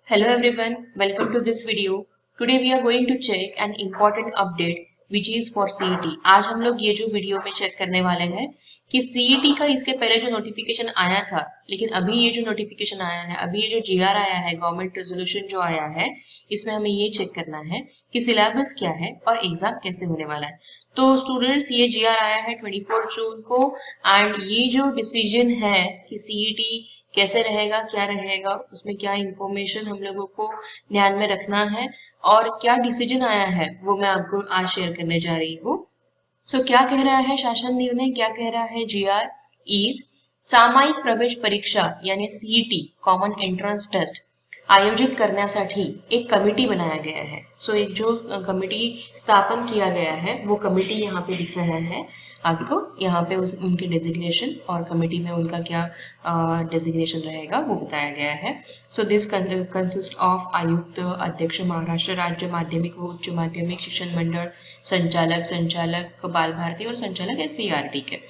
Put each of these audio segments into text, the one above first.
Hello everyone, welcome to this video. Today we are going to check an important update which is for CET. आज हम लोग ये जो video में check करने वाले हैं कि CET का इसके पहले जो नोटिफिकेशन आया था, लेकिन अभी ये जो नोटिफिकेशन आया है, अभी ये जो GR आया है, गवर्नमेंट रेजोल्यूशन जो आया है, इसमें हमें ये चेक करना है कि सिलेबस क्या है और एग्जाम कैसे होने वाला है। तो स्टूडेंट्स ये GR आया है 24 जून को एंड ये जो डिसीजन है कि CET कैसे रहेगा, क्या रहेगा, उसमें क्या इंफॉर्मेशन हम लोगों को ध्यान में रखना है और क्या डिसीजन आया है वो मैं आपको आज शेयर करने जा रही हूँ। सो क्या कह रहा है शासन निर्णय, क्या कह रहा है जीआर इज सामायिक प्रवेश परीक्षा यानी सीईटी कॉमन एंट्रन्स टेस्ट आयोजित करण्यासाठी एक कमिटी बनाया गया है। सो एक जो कमिटी स्थापन किया गया है वो कमिटी यहाँ पे दिख रहा है आपको, यहाँ पे उनके डेजिग्नेशन और कमिटी में उनका क्या डेजिग्नेशन रहेगा वो बताया गया है। सो दिस कंसिस्ट ऑफ आयुक्त, अध्यक्ष महाराष्ट्र राज्य माध्यमिक व उच्च माध्यमिक शिक्षण मंडल, संचालक बाल भारती और संचालक SCERT के,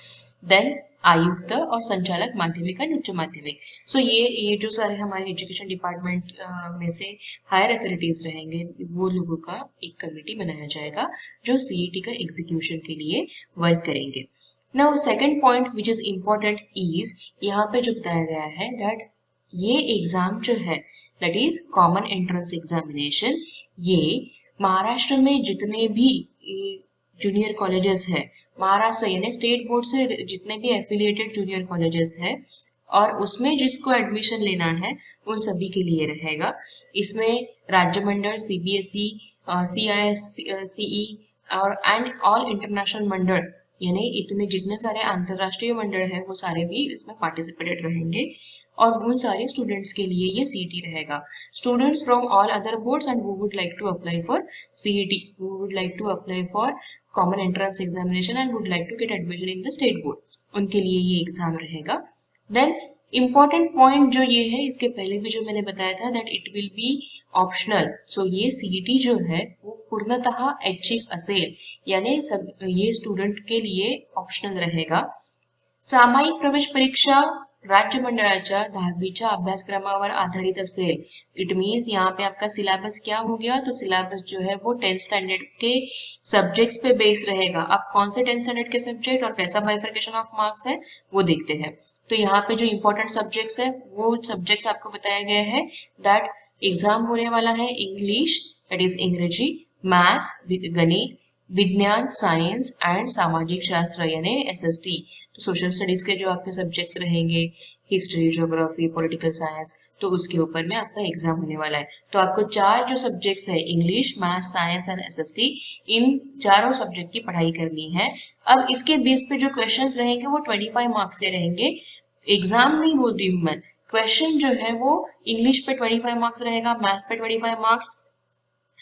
देन आयुक्त और संचालक माध्यमिक एंड उच्च माध्यमिक। सो ये जो सारे हमारे एजुकेशन डिपार्टमेंट में से हायर अथॉरिटीज रहेंगे वो लोगों का एक कमेटी बनाया जाएगा जो सीईटी का एग्जीक्यूशन के लिए वर्क करेंगे। Now second point which is important is यहाँ पे जो बताया गया है दैट ये एग्जाम जो है that is common entrance examination, ये महाराष्ट्र में जितने भी जूनियर कॉलेजेस है, महाराष्ट्र यानी स्टेट बोर्ड से जितने भी एफिलिएटेड जूनियर कॉलेजेस है और उसमें जिसको एडमिशन लेना है उन सभी के लिए रहेगा। इसमें राज्य मंडल, CBSE, CISCE और एंड ऑल इंटरनेशनल मंडल यानी इतने जितने सारे अंतरराष्ट्रीय मंडल है वो सारे भी इसमें पार्टिसिपेटेड रहेंगे और उन सारे स्टूडेंट्स के लिए ये CET रहेगा। Students from all other boards and who would like to apply for CET, who would like to apply for common entrance examination and would like to get admission in the state board, उनके लिए ये exam रहेगा। Then important point जो ये है, इसके पहले भी जो मैंने बताया था that it will be optional. So ये CET जो है वो पूर्णतः ऐच्छिक असेल यानी सब ये स्टूडेंट के लिए ऑप्शनल रहेगा। सामायिक प्रवेश परीक्षा राज्य मंडळाच्या 10वीच्या अभ्यासक्रमावर आधारित असेल। इट मीन्स यहाँ पे आपका सिलेबस क्या हो गया, तो सिलेबस जो है वो 10th स्टैंडर्ड के सब्जेक्ट्स पे बेस रहेगा। अब कौन से 10th स्टैंडर्ड के सब्जेक्ट और कैसा बाइफरकेशन ऑफ मार्क्स है वो देखते हैं। तो यहाँ पे जो इंपॉर्टेंट सब्जेक्ट्स है वो सब्जेक्ट्स आपको बताया गया है दैट एग्जाम होने वाला है इंग्लिश दैट इज अंग्रेजी, मैथ्स गणित, विज्ञान साइंस एंड सामाजिक शास्त्र यानी SST। तो सोशल स्टडीज के जो आपके सब्जेक्ट्स रहेंगे, हिस्ट्री, ज्योग्राफी, पॉलिटिकल साइंस, तो उसके ऊपर में आपका एग्जाम होने वाला है। तो आपको चार जो सब्जेक्ट्स है English, math, science and SST, इन चारों सब्जेक्ट की पढ़ाई करनी है। अब इसके बेस पे जो क्वेश्चंस रहेंगे वो 25 मार्क्स के रहेंगे। एग्जाम नहीं बोल रही हूँ मैं, क्वेश्चन जो है वो इंग्लिश पे 25 मार्क्स रहेगा, मैथ्स पे 25 मार्क्स,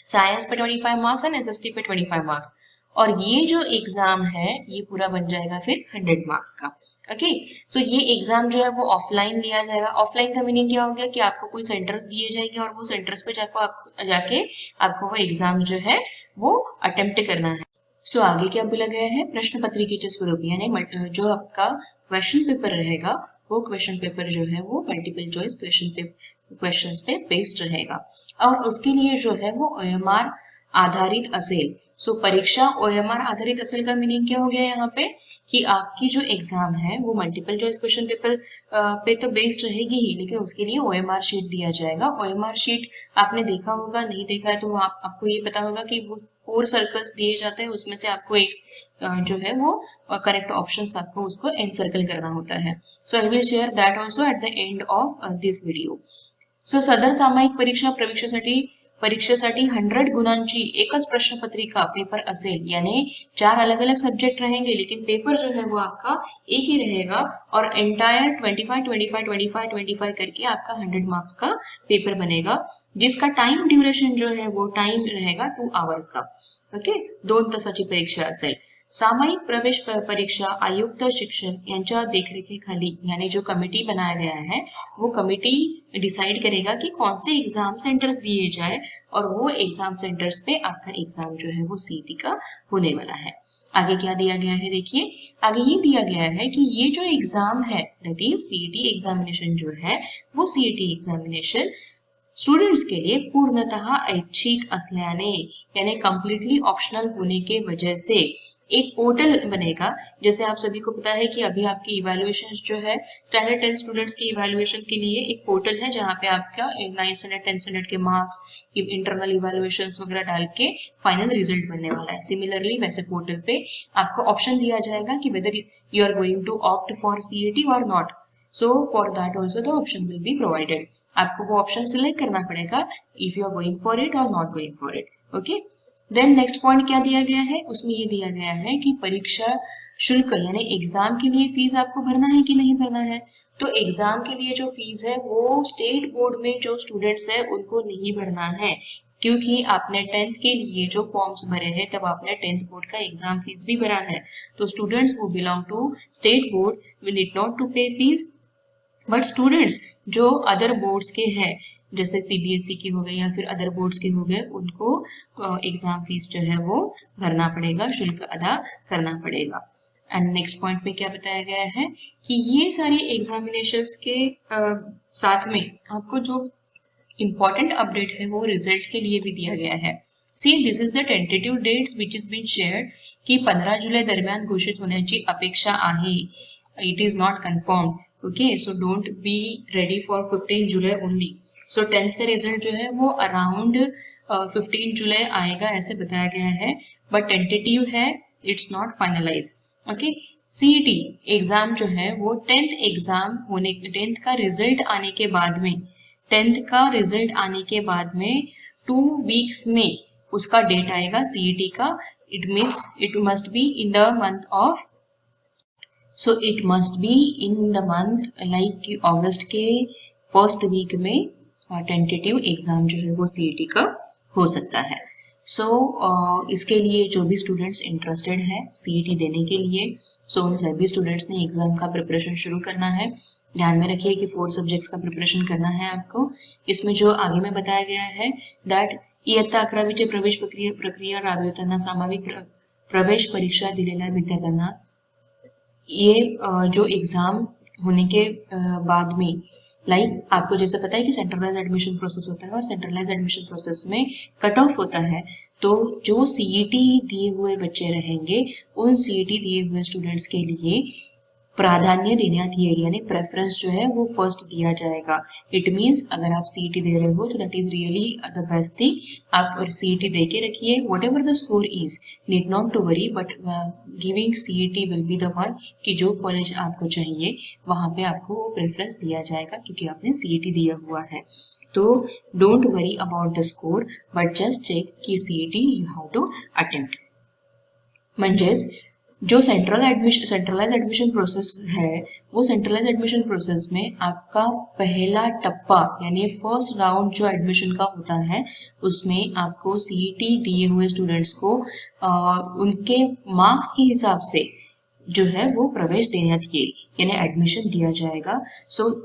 साइंस पे 25 मार्क्स एंड SST पे 25 मार्क्स। और ये जो एग्जाम है ये पूरा बन जाएगा फिर 100 मार्क्स का। ओके, सो ये एग्जाम जो है वो ऑफलाइन लिया जाएगा। ऑफलाइन का मीनिंग क्या हो गया कि आपको कोई सेंटर्स दिए जाएंगे और वो सेंटर्स पे जाके आपको वो एग्जाम जो है वो अटेम्प्ट करना है। सो आगे क्या बोला गया है, प्रश्न पत्रिकेचे स्वरूप यानी जो आपका क्वेश्चन पेपर रहेगा वो क्वेश्चन पेपर जो है वो मल्टीपल चॉइस क्वेश्चंस पे बेस्ड रहेगा और उसके लिए जो है वो OMR आधारित असेल। सो परीक्षा OMR आधारित असेल का मीनिंग क्या हो गया यहाँ पे कि आपकी जो एग्जाम है वो मल्टीपल चॉइस क्वेश्चन पेपर पे तो बेस्ड रहेगी ही, लेकिन उसके लिए OMR शीट दिया जाएगा। OMR शीट आपने देखा होगा, नहीं देखा है तो आपको ये पता होगा कि वो 4 सर्कल्स दिए जाते हैं, उसमें से आपको एक जो है वो करेक्ट ऑप्शंस आपको उसको एनसर्कल करना होता है। So I will share that also at the end of this video. So सदर सामायिक परीक्षेसाठी 100 गुणांची एकच प्रश्नपत्रिका पेपर असेल यानी 4 अलग अलग सब्जेक्ट रहेंगे लेकिन पेपर जो है वो आपका एक ही रहेगा और एंटायर 25 करके आपका 100 मार्क्स का पेपर बनेगा जिसका टाइम ड्यूरेशन जो है वो टाइम रहेगा 2 आवर्स का। ओके, 2 तासाची परीक्षा असेल। सामायिक प्रवेश परीक्षा आयुक्त शिक्षण यांच्या देखरेखीखाली यानी जो कमिटी बनाया गया है वो कमिटी डिसाइड करेगा कि कौन से एग्जाम सेंटर्स दिए जाए और वो एग्जाम सेंटर्स पे आपका एग्जाम जो है वो CET का होने वाला है। आगे क्या दिया गया है देखिए, आगे ये दिया गया है कि ये जो एग्जाम है दैट इज CET एग्जामिनेशन जो है वो CET एग्जामिनेशन स्टूडेंट्स के लिए पूर्णतः ऐच्छिक असल्याने यानी कम्प्लीटली ऑप्शनल होने के वजह से एक पोर्टल बनेगा। जैसे आप सभी को पता है कि अभी आपकी इवैल्यूएशन जो है स्टैंडर्ड 10 स्टूडेंट्स की इवैल्यूएशन के लिए एक पोर्टल है जहाँ पे आपका 9 स्टैंडर्ड 10 स्टैंडर्ड के मार्क्स इंटरनल इवैल्यूएशन वगैरह डाल के फाइनल रिजल्ट बनने वाला है। सिमिलरली वैसे पोर्टल पे आपको ऑप्शन दिया जाएगा कि whether you are going to opt for CET और not. So for that also the option will be provided. आपको वो ऑप्शन सिलेक्ट करना पड़ेगा if you are going for it और not going for it. Okay, then next point क्या दिया गया है, उसमें ये दिया गया है कि परीक्षा शुल्क यानी एग्जाम के लिए फीस आपको भरना है कि नहीं भरना है। तो एग्जाम के लिए जो फीस है वो स्टेट बोर्ड में जो स्टूडेंट्स है उनको नहीं भरना है, क्योंकि आपने 10th के लिए जो फॉर्म्स भरे हैं तब आपने 10th बोर्ड का एग्जाम फीस भी भरा है। तो students who belong to state board will need not to pay fees, but students जो अदर बोर्ड्स के हैं जैसे सीबीएसई के हो गए या फिर अदर बोर्ड्स के हो गए उनको एग्जाम फीस जो है वो भरना पड़ेगा, शुल्क अदा करना पड़ेगा। एंड नेक्स्ट पॉइंट में क्या बताया गया है कि ये सारी एग्जामिनेशंस के साथ में आपको जो इम्पोर्टेंट अपडेट है वो रिजल्ट के लिए भी दिया गया है। See this is the tentative dates which is been shared की 15 जुलै दरम्यान घोषित होण्याची अपेक्षा आहे। It is not confirm. Okay, so don't be ready for 15 July only. So 10th का रिजल्ट जो है वो अराउंड 15 जुलाई आएगा ऐसे बताया गया है, बट टेंटेटिव है, it's not finalize. Okay, CET exam जो है वो 10th एग्जाम होने 10th का रिजल्ट आने के बाद में 10th का रिजल्ट आने के बाद में 2 वीक्स में उसका डेट आएगा सीईटी का। It means it must be in the month of it must be in the month like अगस्त के फर्स्ट वीक में टेंटेटिव एग्जाम जो है वो सीईटी का हो सकता है। इसके लिए जो भी स्टूडेंट्स इंटरेस्टेड है सीईटी देने के लिए, उन सभी स्टूडेंट्स ने एग्जाम का प्रिपरेशन शुरू करना है। ध्यान में रखिए कि 4 सब्जेक्ट्स का प्रिपरेशन करना है आपको। इसमें जो आगे में बताया गया है दैट इयत्ता 11वीचे प्रवेश प्रक्रिया राबवताना सामाविक प्रवेश परीक्षा दिलेल्या विद्यार्थ्यांना ये जो एग्जाम होने के बाद में आपको जैसे पता है कि सेंट्रलाइज एडमिशन प्रोसेस होता है और सेंट्रलाइज एडमिशन प्रोसेस में कट ऑफ होता है। तो जो सीईटी दिए हुए बच्चे रहेंगे उन सीईटी दिए हुए स्टूडेंट्स के लिए प्राधान्य देण्यात येईल यानी प्रेफरेंस जो है वो फर्स्ट दिया जाएगा। इट मीन्स अगर आप सीईटी दे रहे हो तो that is really the best thing. आप सीईटी दे के रखिए, whatever the score is need not to worry, but giving CET will be the one कि जो कॉलेज आपको चाहिए वहां पे आपको वो प्रेफरेंस दिया जाएगा क्योंकि आपने सीईटी दिया हुआ है। तो don't worry about the score, but just check कि CET you have to attempt. म्हणजेच जो सेंट्रलाइज एडमिशन प्रोसेस है वो सेंट्रलाइज एडमिशन प्रोसेस में आपका पहला टप्पा यानी फर्स्ट राउंड जो एडमिशन का होता है उसमें आपको सीईटी दिए हुए स्टूडेंट्स को उनके मार्क्स के हिसाब से जो है वो प्रवेश देना यानी एडमिशन दिया जाएगा।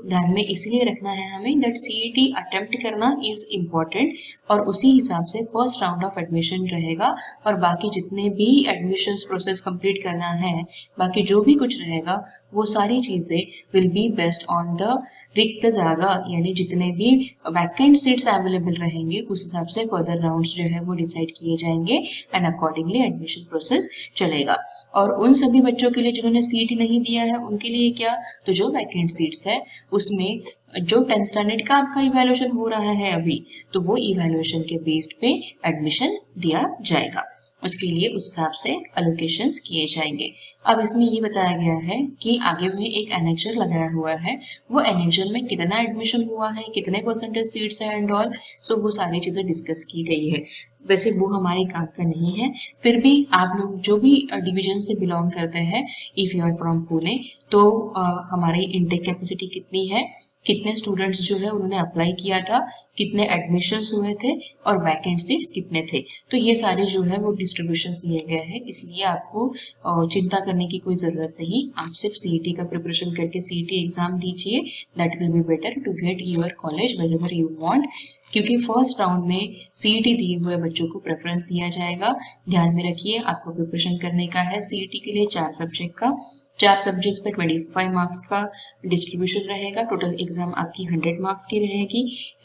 ध्यान में इसलिए रखना है हमें दैट सीईटी अटेम्प्ट करना इज इम्पोर्टेंट और उसी हिसाब से फर्स्ट राउंड ऑफ एडमिशन रहेगा और बाकी जितने भी एडमिशन प्रोसेस कंप्लीट करना है, बाकी जो भी कुछ रहेगा वो सारी चीजें will be based on the रिक्त जागा यानी जितने भी वैकेंट सीट्स अवेलेबल रहेंगे उस हिसाब से फर्दर राउंड्स जो है वो डिसाइड किए जाएंगे एंड अकॉर्डिंगली एडमिशन प्रोसेस चलेगा। और उन सभी बच्चों के लिए जिन्होंने सीईटी नहीं दिया है उनके लिए क्या, तो जो वैकेंट सीट्स है उसमें जो 10th स्टैंडर्ड का आपका इवैल्यूएशन हो रहा है अभी, तो वो इवैल्यूएशन के बेस्ड पे एडमिशन दिया जाएगा। उसके लिए उस हिसाब से एलोकेशंस किए जाएंगे। अब इसमें ये बताया गया है कि आगे में एक एनेक्चर लगाया हुआ है, वो एनेक्चर में कितना एडमिशन हुआ है, कितने परसेंटेज सीट्स है एंड ऑल, वो सारी चीजें डिस्कस की गई है। वैसे वो हमारे काम का नहीं है, फिर भी आप लोग जो भी डिवीजन से बिलोंग करते हैं, if you are from Pune, तो हमारी इनटेक कैपेसिटी कितनी है, कितने स्टूडेंट्स जो है उन्होंने अप्लाई किया था, कितने एडमिशन्स हुए थे और वैकेंट सीट्स कितने थे, तो ये सारे जो है वो डिस्ट्रीब्यूशंस दिए गए हैं। इसलिए आपको चिंता करने की कोई जरूरत नहीं, आप सिर्फ सीईटी का प्रिपरेशन करके सीईटी एग्जाम दीजिए, that will be better to get your college wherever you want, क्योंकि फर्स्ट राउंड में सीईटी दिए हुए बच्चों को प्रेफरेंस दिया जाएगा। ध्यान में रखिए आपको प्रिपरेशन करने का है सीईटी के लिए 4 सब्जेक्ट का, 4 सब्जेक्ट्स पे 25 मार्क्स का डिस्ट्रीब्यूशन रहेगा। टोटल एग्जाम आपकी 100 मार्क्स की रहेगी।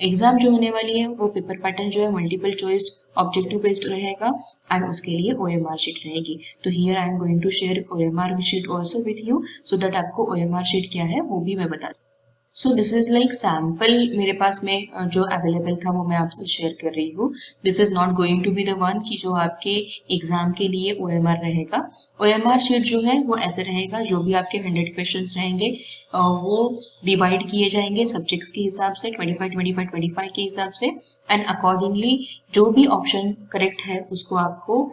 एग्जाम जो होने वाली है वो पेपर पैटर्न जो है मल्टीपल चॉइस ऑब्जेक्टिव बेस्ड रहेगा एंड उसके लिए OMR शीट रहेगी। तो here I am going to share OMR sheet also with you so that आपको OMR शीट क्या है वो भी मैं बता सकूँ। So this is like sample मेरे पास में जो अवेलेबल था वो मैं आपसे शेयर कर रही हूँ। This is not going to be the one कि जो आपके एग्जाम के लिए OMR रहेगा। OMR शीट जो है वो ऐसे रहेगा, जो भी आपके 100 क्वेश्चंस रहेंगे वो डिवाइड किए जाएंगे सब्जेक्ट्स के हिसाब से 25 25 25 के हिसाब से एंड अकॉर्डिंगली जो भी ऑप्शन करेक्ट है उसको आपको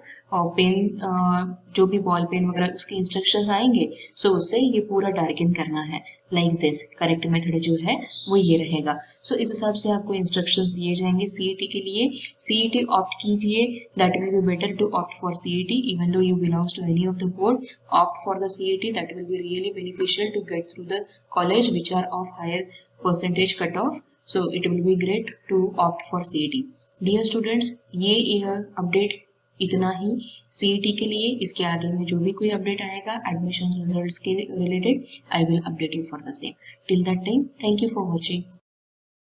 पेन जो भी बॉल पेन वगैरह उसके इंस्ट्रक्शंस आएंगे सो उससे ये पूरा डार्कन करना है लाइक दिस। करेक्ट मेथड जो है वो ये रहेगा। सो इस हिसाब से आपको इंस्ट्रक्शंस दिए जाएंगे सीईटी के लिए। सीईटी ऑप्ट कीजिए, that will be better to opt for CET even though you belongs to any of the board. Opt for the CET, that will be really beneficial to get through the college which are of higher percentage cut off. So it will be great to opt for CET. Dear students, ये update इतना ही CET के लिए। इसके आगे में जो भी कोई अपडेट आएगा एडमिशन रिजल्ट्स के related, I will update you for the same. Till that time, thank you for watching.